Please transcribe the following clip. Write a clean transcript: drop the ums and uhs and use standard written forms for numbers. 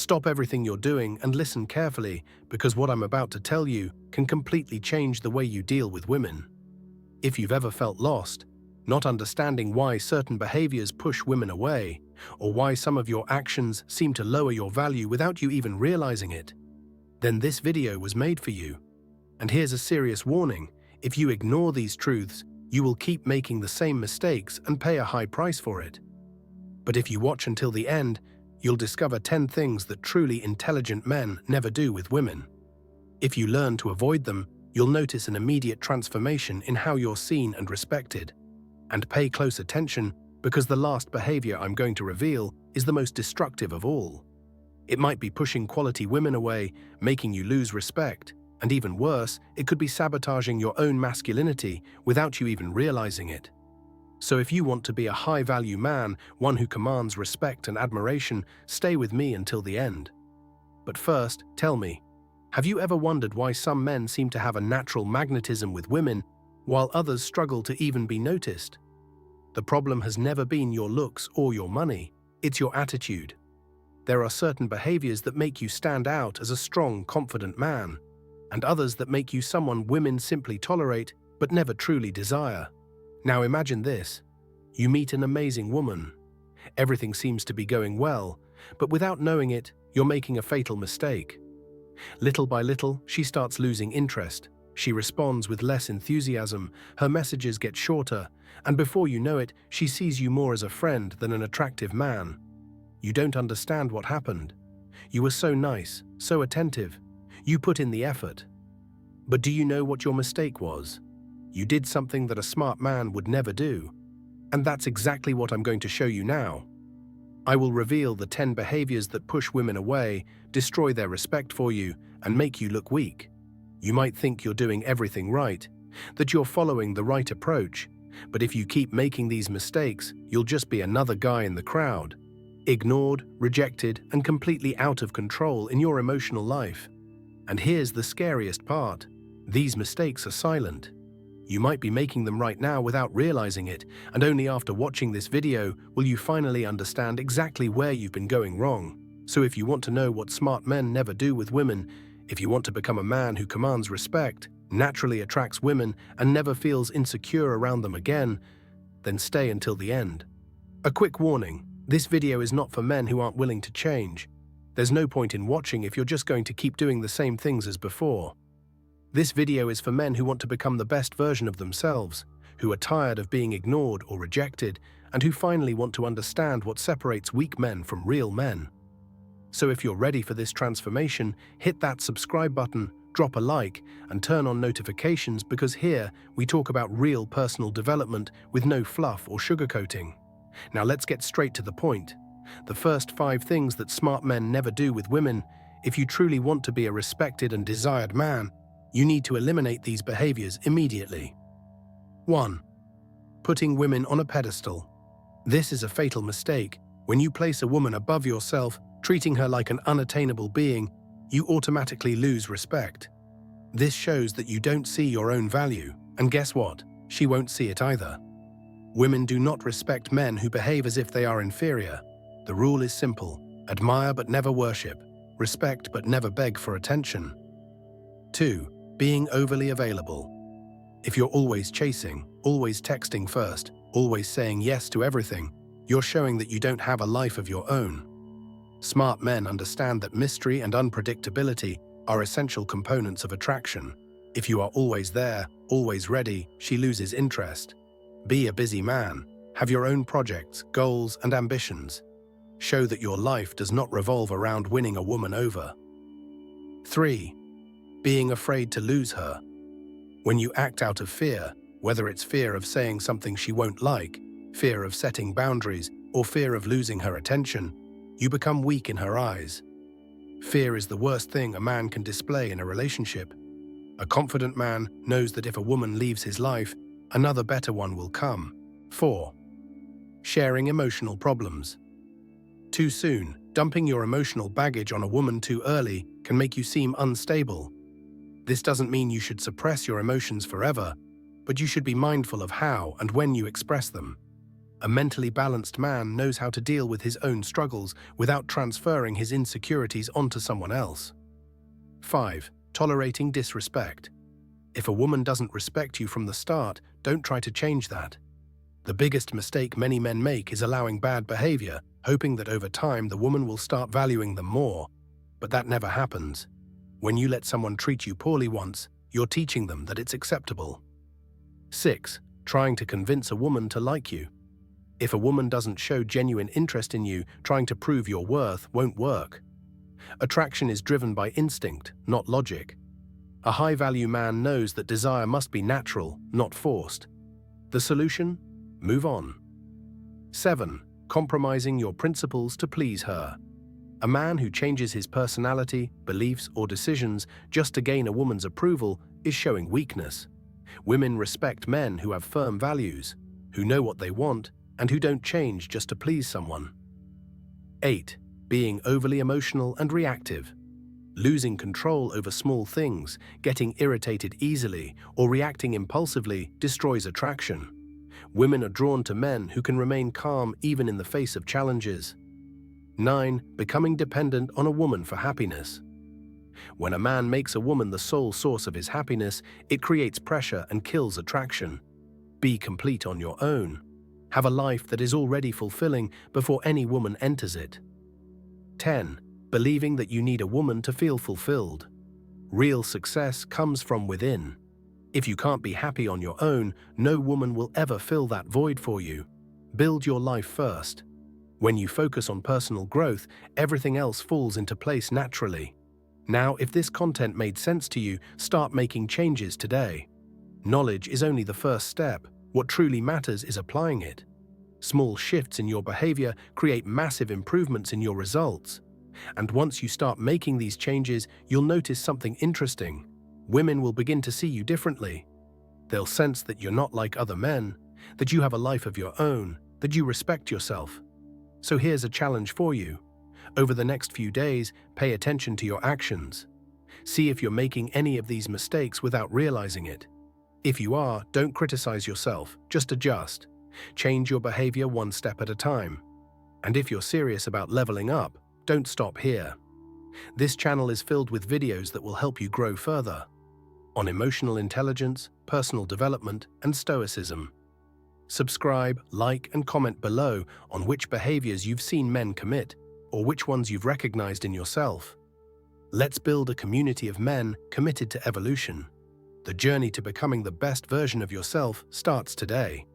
Stop everything you're doing and listen carefully, because what I'm about to tell you can completely change the way you deal with women. If you've ever felt lost, not understanding why certain behaviors push women away, or why some of your actions seem to lower your value without you even realizing it, then this video was made for you. And here's a serious warning: if you ignore these truths, you will keep making the same mistakes and pay a high price for it. But if you watch until the end, you'll discover 10 things that truly intelligent men never do with women. If you learn to avoid them, you'll notice an immediate transformation in how you're seen and respected. And pay close attention, because the last behavior I'm going to reveal is the most destructive of all. It might be pushing quality women away, making you lose respect, and even worse, it could be sabotaging your own masculinity without you even realizing it. So if you want to be a high-value man, one who commands respect and admiration, stay with me until the end. But first, tell me, have you ever wondered why some men seem to have a natural magnetism with women, while others struggle to even be noticed? The problem has never been your looks or your money, it's your attitude. There are certain behaviors that make you stand out as a strong, confident man, and others that make you someone women simply tolerate but never truly desire. Now imagine this: you meet an amazing woman. Everything seems to be going well, but without knowing it, you're making a fatal mistake. Little by little, she starts losing interest. She responds with less enthusiasm, her messages get shorter, and before you know it, she sees you more as a friend than an attractive man. You don't understand what happened. You were so nice, so attentive. You put in the effort. But do you know what your mistake was? You did something that a smart man would never do. And that's exactly what I'm going to show you now. I will reveal the 10 behaviors that push women away, destroy their respect for you, and make you look weak. You might think you're doing everything right, that you're following the right approach, but if you keep making these mistakes, you'll just be another guy in the crowd, ignored, rejected, and completely out of control in your emotional life. And here's the scariest part: these mistakes are silent. You might be making them right now without realizing it, and only after watching this video will you finally understand exactly where you've been going wrong. So if you want to know what smart men never do with women, if you want to become a man who commands respect, naturally attracts women, and never feels insecure around them again, then stay until the end. A quick warning: this video is not for men who aren't willing to change. There's no point in watching if you're just going to keep doing the same things as before. This video is for men who want to become the best version of themselves, who are tired of being ignored or rejected, and who finally want to understand what separates weak men from real men. So if you're ready for this transformation, hit that subscribe button, drop a like, and turn on notifications, because here we talk about real personal development with no fluff or sugarcoating. Now let's get straight to the point. The first 5 things that smart men never do with women. If you truly want to be a respected and desired man, you need to eliminate these behaviors immediately. 1. Putting women on a pedestal. This is a fatal mistake. When you place a woman above yourself, treating her like an unattainable being, you automatically lose respect. This shows that you don't see your own value, and guess what? She won't see it either. Women do not respect men who behave as if they are inferior. The rule is simple: admire but never worship, respect but never beg for attention. 2. Being overly available. If you're always chasing, always texting first, always saying yes to everything, you're showing that you don't have a life of your own. Smart men understand that mystery and unpredictability are essential components of attraction. If you are always there, always ready, she loses interest. Be a busy man. Have your own projects, goals, and ambitions. Show that your life does not revolve around winning a woman over. 3. Being afraid to lose her. When you act out of fear, whether it's fear of saying something she won't like, fear of setting boundaries, or fear of losing her attention, you become weak in her eyes. Fear is the worst thing a man can display in a relationship. A confident man knows that if a woman leaves his life, another better one will come. 4. Sharing emotional problems. Too soon, dumping your emotional baggage on a woman too early can make you seem unstable. This doesn't mean you should suppress your emotions forever, but you should be mindful of how and when you express them. A mentally balanced man knows how to deal with his own struggles without transferring his insecurities onto someone else. 5. Tolerating disrespect. If a woman doesn't respect you from the start, don't try to change that. The biggest mistake many men make is allowing bad behavior, hoping that over time the woman will start valuing them more. But that never happens. When you let someone treat you poorly once, you're teaching them that it's acceptable. 6. Trying to convince a woman to like you. If a woman doesn't show genuine interest in you, trying to prove your worth won't work. Attraction is driven by instinct, not logic. A high-value man knows that desire must be natural, not forced. The solution? Move on. 7. Compromising your principles to please her. A man who changes his personality, beliefs, or decisions just to gain a woman's approval is showing weakness. Women respect men who have firm values, who know what they want, and who don't change just to please someone. 8. Being overly emotional and reactive. Losing control over small things, getting irritated easily, or reacting impulsively destroys attraction. Women are drawn to men who can remain calm even in the face of challenges. 9. Becoming dependent on a woman for happiness. When a man makes a woman the sole source of his happiness, it creates pressure and kills attraction. Be complete on your own. Have a life that is already fulfilling before any woman enters it. 10. Believing that you need a woman to feel fulfilled. Real success comes from within. If you can't be happy on your own, no woman will ever fill that void for you. Build your life first. When you focus on personal growth, everything else falls into place naturally. Now, if this content made sense to you, start making changes today. Knowledge is only the first step. What truly matters is applying it. Small shifts in your behavior create massive improvements in your results. And once you start making these changes, you'll notice something interesting. Women will begin to see you differently. They'll sense that you're not like other men, that you have a life of your own, that you respect yourself. So here's a challenge for you. Over the next few days, pay attention to your actions. See if you're making any of these mistakes without realizing it. If you are, don't criticize yourself, just adjust. Change your behavior one step at a time. And if you're serious about leveling up, don't stop here. This channel is filled with videos that will help you grow further on emotional intelligence, personal development, and Stoicism. Subscribe, like, and comment below on which behaviors you've seen men commit or which ones you've recognized in yourself. Let's build a community of men committed to evolution. The journey to becoming the best version of yourself starts today.